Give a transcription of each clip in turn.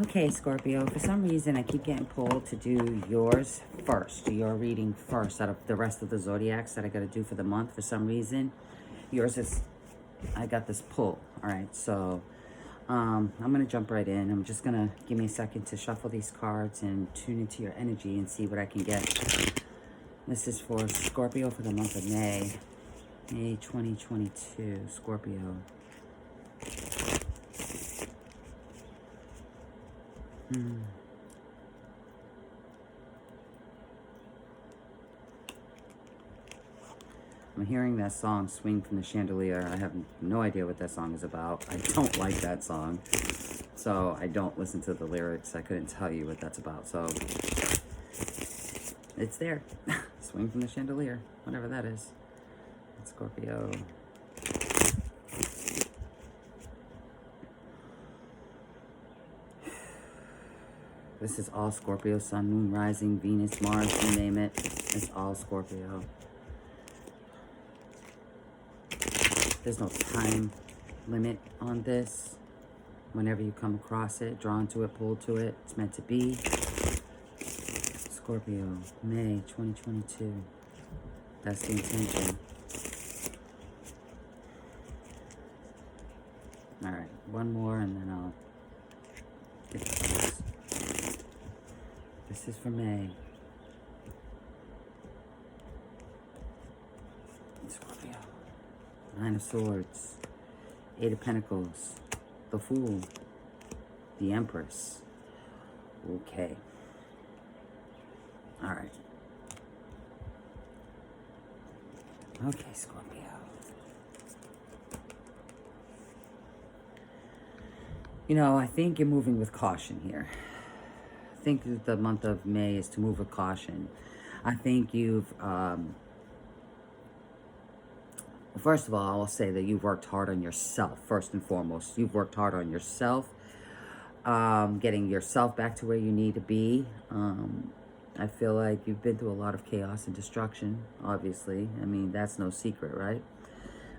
Okay, Scorpio, for some reason I keep getting pulled to do yours first, your reading first out of the rest of the zodiacs that I got to do for the month. For some reason, yours is, I got this pull. All right, so I'm going to jump right in. I'm just going to give me a second to shuffle these cards and tune into your energy and see what I can get. This is for Scorpio for the month of May 2022, Scorpio. I'm hearing that song, Swing from the Chandelier. I have no idea what that song is about. I don't like that song. So I don't listen to the lyrics. I couldn't tell you what that's about. So it's there. Swing from the Chandelier, whatever that is. It's Scorpio. This is all Scorpio, Sun, Moon, Rising, Venus, Mars, you name it. It's all Scorpio. There's no time limit on this. Whenever you come across it, drawn to it, pulled to it, it's meant to be. Scorpio, May 2022. That's the intention. All right, one more and then I'll get this. This is for May. Scorpio. Nine of Swords. Eight of Pentacles. The Fool. The Empress. Okay. All right. Okay, Scorpio. You know, I think you're moving with caution here. I think that the month of May is to move with caution. I think you've, first of all, I'll say that you've worked hard on yourself, first and foremost. You've worked hard on yourself, getting yourself back to where you need to be. I feel like you've been through a lot of chaos and destruction, obviously. I mean, that's no secret, right?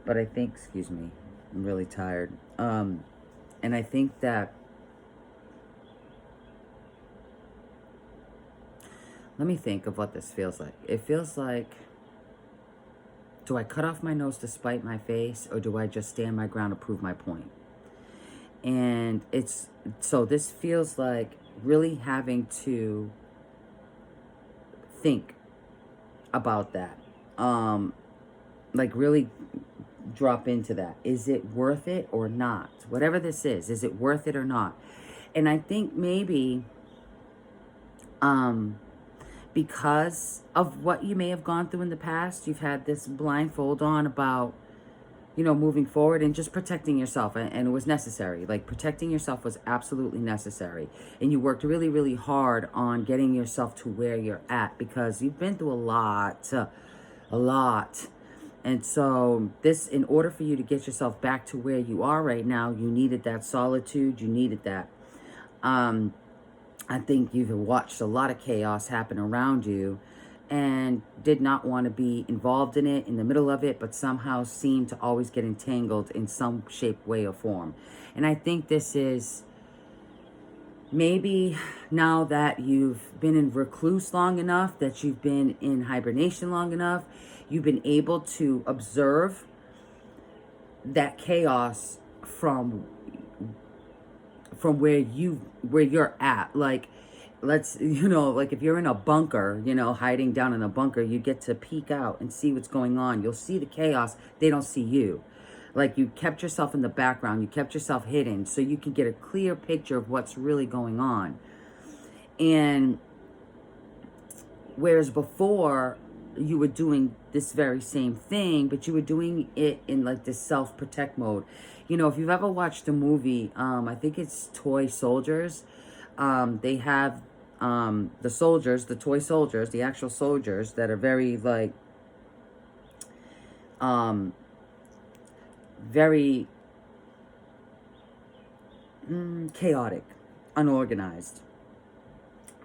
But I think, excuse me, I'm really tired. And I think that, let me think of what this feels like. It feels like, do I cut off my nose to spite my face, or do I just stand my ground to prove my point? And it's, so this feels like really having to think about that. Like really drop into that. Is it worth it or not? Whatever this is it worth it or not? And I think maybe, because of what you may have gone through in the past, you've had this blindfold on about, you know, moving forward and just protecting yourself. And it was necessary. Like, protecting yourself was absolutely necessary. And you worked really, really hard on getting yourself to where you're at, because you've been through a lot. And so this, in order for you to get yourself back to where you are right now, you needed that solitude. You needed that. I think you've watched a lot of chaos happen around you and did not want to be involved in it, in the middle of it, but somehow seemed to always get entangled in some shape, way, or form. And I think this is maybe now that you've been in recluse long enough, that you've been in hibernation long enough, you've been able to observe that chaos from where you're at. Like, let's, you know, like if you're in a bunker, you know, hiding down in a bunker, you get to peek out and see what's going on. You'll see the chaos. They don't see you. Like, you kept yourself in the background. You kept yourself hidden so you can get a clear picture of what's really going on. And whereas before you were doing this very same thing, but you were doing it in like this self-protect mode. You know, if you've ever watched the movie, I think it's Toy Soldiers. They have the soldiers, the toy soldiers, the actual soldiers that are very like, very chaotic, unorganized,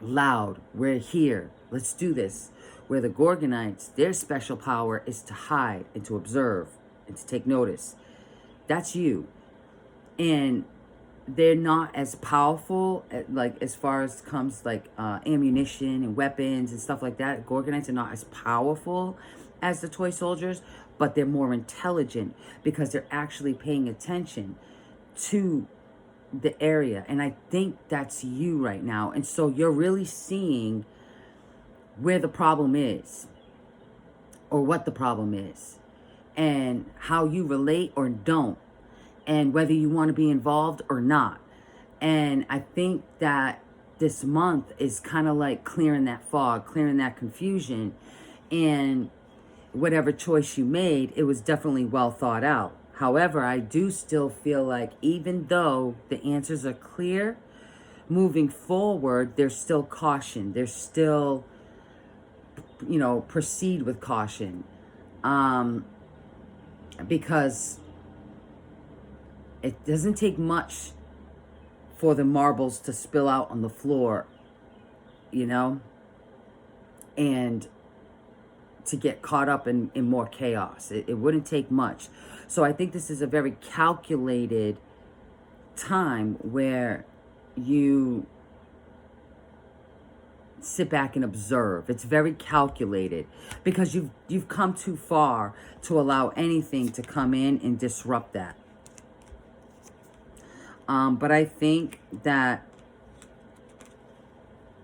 loud. We're here. Let's do this. Where the Gorgonites, their special power is to hide and to observe and to take notice. That's you. And they're not as powerful, like as far as comes like ammunition and weapons and stuff like that. Gorgonites are not as powerful as the toy soldiers, but they're more intelligent because they're actually paying attention to the area. And I think that's you right now. And so you're really seeing where the problem is, or what the problem is, and how you relate or don't, and whether you want to be involved or not. And I think that this month is kind of like clearing that fog, clearing that confusion. And whatever choice you made, it was definitely well thought out. However, I do still feel like even though the answers are clear, moving forward, there's still caution. There's still, proceed with caution. Because it doesn't take much for the marbles to spill out on the floor, and to get caught up in more chaos. It wouldn't take much. So I think this is a very calculated time where you sit back and observe. It's very calculated because you've come too far to allow anything to come in and disrupt that. But I think that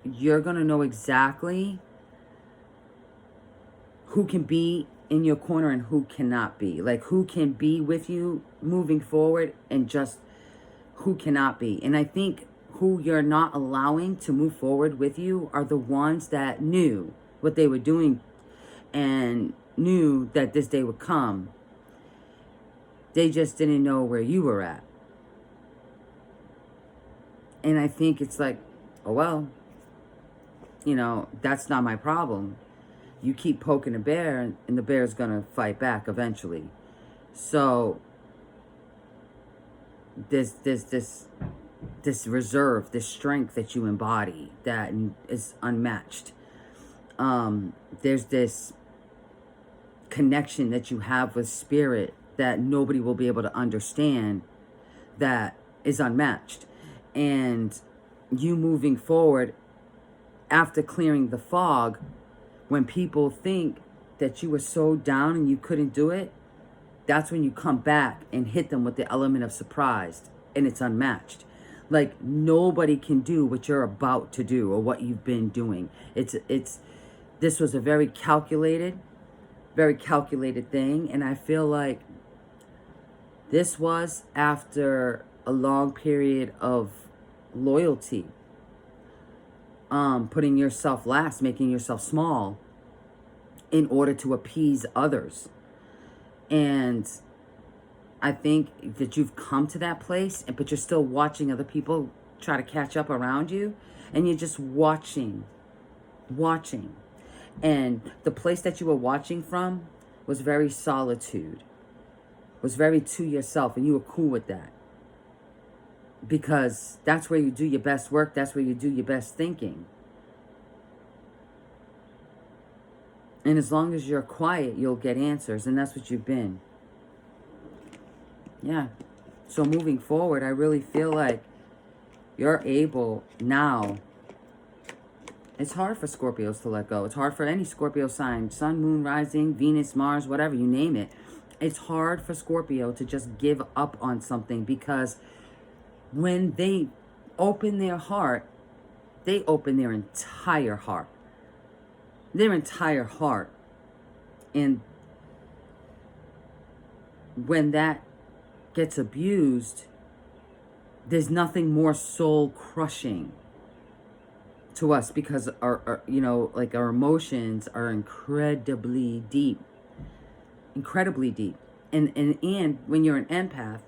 you're going to know exactly who can be in your corner and who cannot be. Like who can be with you moving forward and just who cannot be. And I think who you're not allowing to move forward with you are the ones that knew what they were doing and knew that this day would come. They just didn't know where you were at. And I think it's like, oh, well, that's not my problem. You keep poking a bear and the bear's going to fight back eventually. So this reserve, this strength that you embody that is unmatched. There's this connection that you have with spirit that nobody will be able to understand that is unmatched. And you moving forward after clearing the fog, when people think that you were so down and you couldn't do it, that's when you come back and hit them with the element of surprise, and it's unmatched. Like nobody can do what you're about to do or what you've been doing. This was a very calculated thing, and I feel like this was after a long period of loyalty, putting yourself last, making yourself small in order to appease others. And I think that you've come to that place, but you're still watching other people try to catch up around you, and you're just watching. And the place that you were watching from was very solitude, was very to yourself, and you were cool with that. Because that's where you do your best work. That's where you do your best thinking. And as long as you're quiet, you'll get answers. And that's what you've been. Yeah. So moving forward, I really feel like you're able now. It's hard for Scorpios to let go. It's hard for any Scorpio sign. Sun, moon, rising, Venus, Mars, whatever, you name it. It's hard for Scorpio to just give up on something, because when they open their heart, they open their entire heart. Their entire heart. And when that gets abused, there's nothing more soul crushing to us, because our emotions are incredibly deep. Incredibly deep. And when you're an empath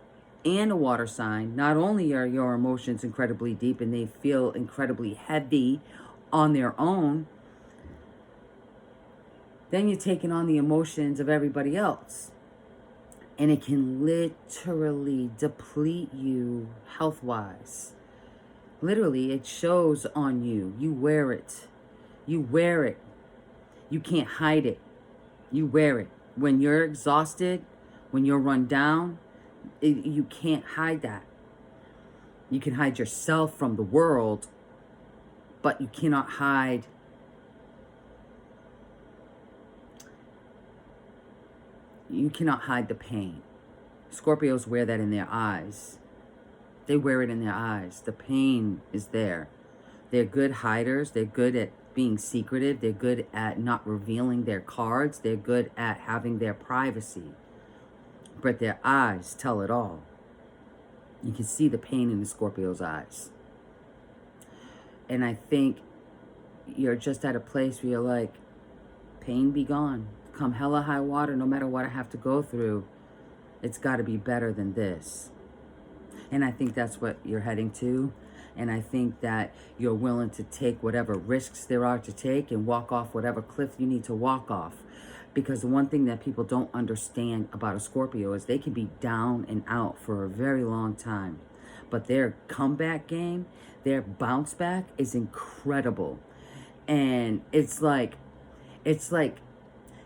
and a water sign, not only are your emotions incredibly deep and they feel incredibly heavy on their own, then you're taking on the emotions of everybody else. And it can literally deplete you health-wise. Literally, it shows on you. You wear it. You wear it. You can't hide it. You wear it. When you're exhausted, when you're run down, you can't hide that. You can hide yourself from the world, but you cannot hide the pain. Scorpios wear that in their eyes. They wear it in their eyes. The pain is there. They're good hiders. They're good at being secretive. They're good at not revealing their cards. They're good at having their privacy. But their eyes tell it all. You can see the pain in the Scorpio's eyes. And I think you're just at a place where you're like, pain be gone. Come hella high water, no matter what I have to go through, it's got to be better than this. And I think that's what you're heading to. And I think that you're willing to take whatever risks there are to take and walk off whatever cliff you need to walk off. Because the one thing that people don't understand about a Scorpio is they can be down and out for a very long time. But their comeback game, their bounce back is incredible. And it's like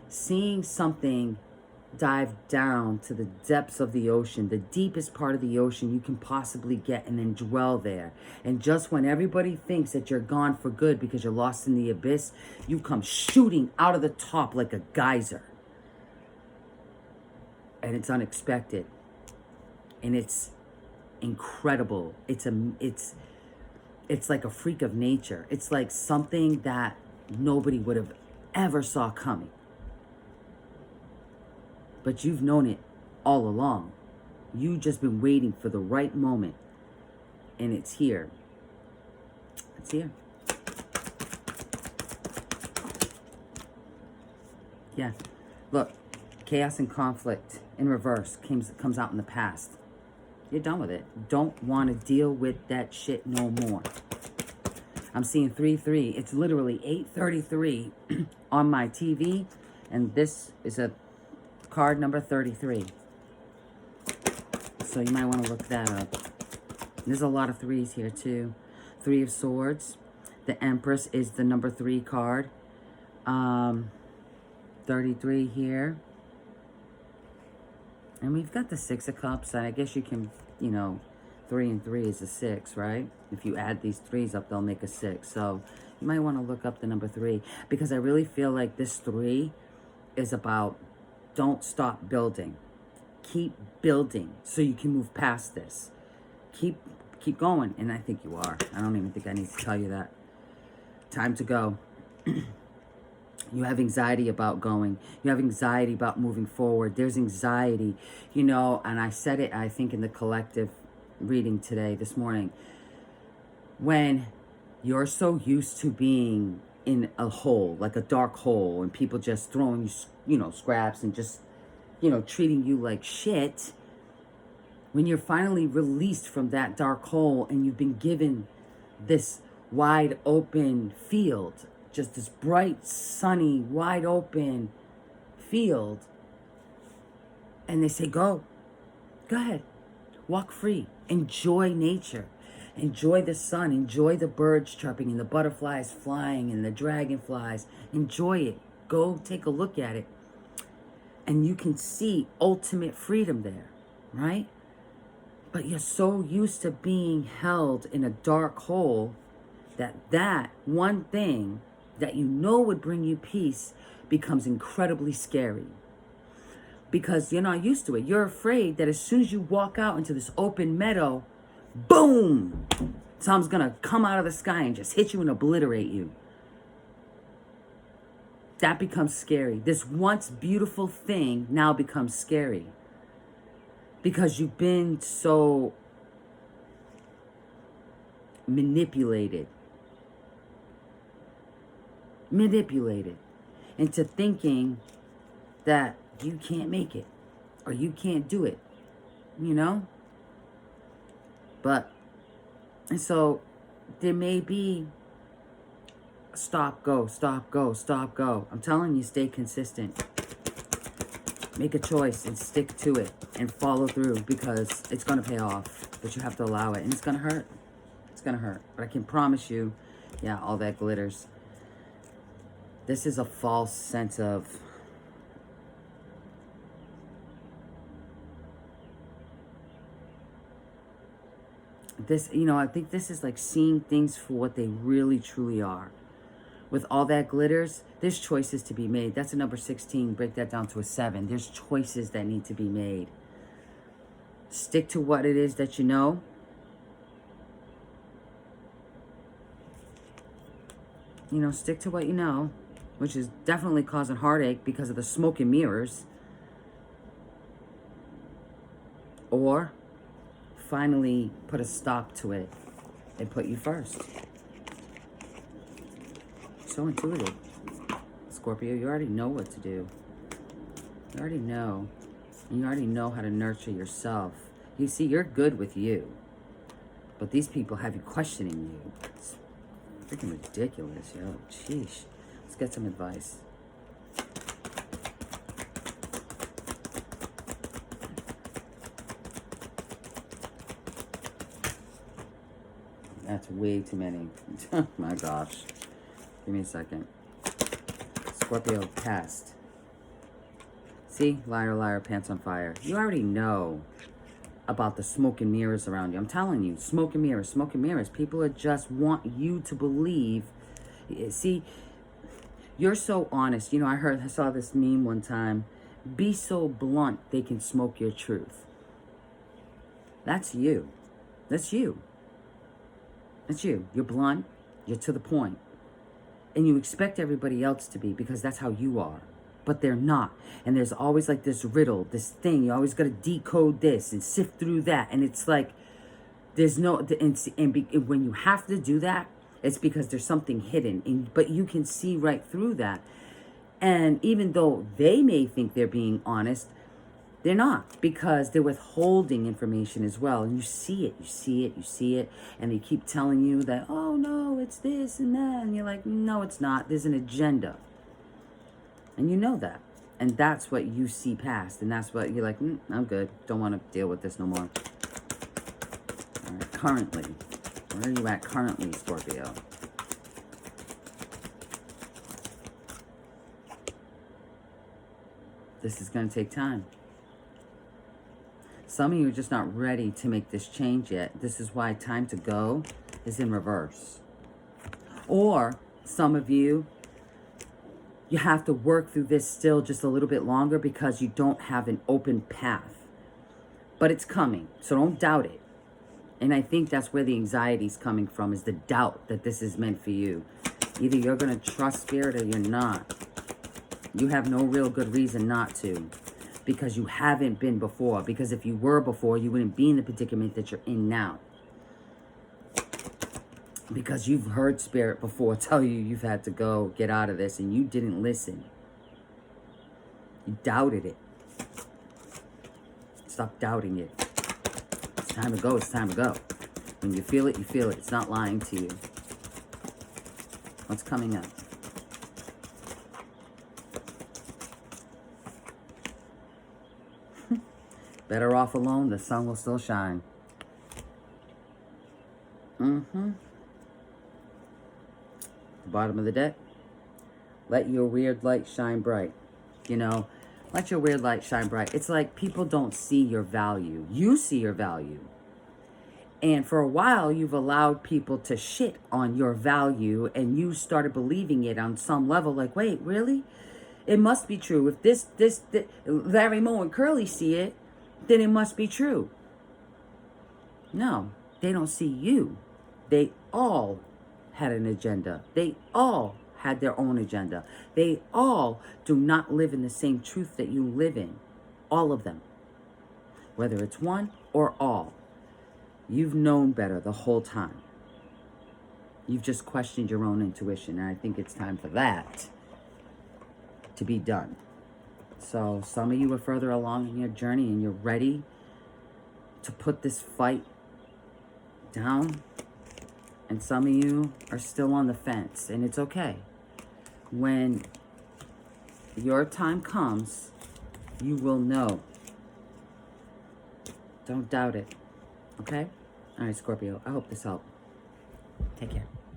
seeing something dive down to the depths of the ocean, the deepest part of the ocean you can possibly get, and then dwell there. And just when everybody thinks that you're gone for good because you're lost in the abyss, you come shooting out of the top like a geyser. And it's unexpected. And it's incredible. It's like a freak of nature. It's like something that nobody would have ever saw coming. But you've known it all along. You've just been waiting for the right moment. And it's here. It's here. Yeah. Look, chaos and conflict in reverse comes out in the past. You're done with it. Don't want to deal with that shit no more. I'm seeing 3-3. It's literally 8:33 on my TV. And this is a card number 33. So you might want to look that up. There's a lot of threes here too. 3 of Swords. The Empress is the number 3 card. 33 here. And we've got the 6 of Cups. And I guess you can, 3 and 3 is a 6, right? If you add these 3s up, they'll make a 6. So you might want to look up the number 3. Because I really feel like this 3 is about don't stop building. Keep building so you can move past this. Keep going. And I think you are. I don't even think I need to tell you that. Time to go. You have anxiety about going. You have anxiety about moving forward. There's anxiety, and I said it, I think, in the collective reading this morning. When you're so used to being in a hole, like a dark hole, and people just throwing you, scraps and just, treating you like shit, when you're finally released from that dark hole and you've been given this wide open field, just this bright, sunny, wide open field, and they say, go ahead, walk free, enjoy nature, enjoy the sun, enjoy the birds chirping and the butterflies flying and the dragonflies, enjoy it, go take a look at it, and you can see ultimate freedom there, right? But you're so used to being held in a dark hole that one thing that would bring you peace becomes incredibly scary. Because you're not used to it. You're afraid that as soon as you walk out into this open meadow, boom, something's gonna come out of the sky and just hit you and obliterate you. That becomes scary. This once beautiful thing now becomes scary. Because you've been so manipulated into thinking that you can't make it or you can't do it, and so there may be stop, go. I'm telling you, stay consistent. Make a choice and stick to it and follow through, because it's going to pay off, but you have to allow it, and it's going to hurt. But I can promise you, yeah, all that glitters. This is a false sense of This, you know, I think this is like seeing things for what they really, truly are. With all that glitters, there's choices to be made. That's a number 16. Break that down to a 7. There's choices that need to be made. Stick to what it is that you know. You know, stick to what you know, which is definitely causing heartache because of the smoke and mirrors. Or finally put a stop to it and put you first. So intuitive. Scorpio, you already know what to do. You already know. And you already know how to nurture yourself. You see, you're good with you. But these people have you questioning you. It's freaking ridiculous, yo. Sheesh. Let's get some advice. That's way too many. Oh my gosh. Give me a second. Scorpio, past. See? Liar, liar, pants on fire. You already know about the smoke and mirrors around you. I'm telling you, smoke and mirrors, smoke and mirrors. People are just want you to believe. See, you're so honest. You know, I saw this meme one time. Be so blunt, they can smoke your truth. That's you. That's you. That's you. You're blunt. You're to the point. And you expect everybody else to be because that's how you are. But they're not. And there's always like this riddle, this thing. You always got to decode this and sift through that. And it's like, there's no, and when you have to do that, it's because there's something hidden. But you can see right through that. And even though they may think they're being honest, they're not, because they're withholding information as well. And you see it, you see it, you see it. And they keep telling you that, oh no, it's this and that. And you're like, no, it's not. There's an agenda. And you know that. And that's what you see past. And that's what you're like, I'm good. Don't want to deal with this no more. All right, currently. Where are you at currently, Scorpio? This is going to take time. Some of you are just not ready to make this change yet. This is why time to go is in reverse. Or some of you, you have to work through this still just a little bit longer because you don't have an open path. But it's coming, so don't doubt it. And I think that's where the anxiety is coming from, is the doubt that this is meant for you. Either you're going to trust Spirit or you're not. You have no real good reason not to. Because you haven't been before. Because if you were before, you wouldn't be in the predicament that you're in now. Because you've heard Spirit before tell you you've had to go get out of this and you didn't listen. You doubted it. Stop doubting it. It's time to go. It's time to go. When you feel it, you feel it. It's not lying to you. What's coming up? Better off alone, the sun will still shine. The bottom of the deck. Let your weird light shine bright. You know, let your weird light shine bright. It's like people don't see your value. You see your value. And for a while, you've allowed people to shit on your value, and you started believing it on some level. Like, wait, really? It must be true. If this Larry, Moe, and Curly see it, then it must be true. No, they don't see you. They all had an agenda. They all had their own agenda. They all do not live in the same truth that you live in. All of them. Whether it's one or all. You've known better the whole time. You've just questioned your own intuition. And I think it's time for that to be done. So some of you are further along in your journey and you're ready to put this fight down. And some of you are still on the fence, and it's okay. When your time comes, you will know. Don't doubt it. Okay? All right, Scorpio. I hope this helped. Take care.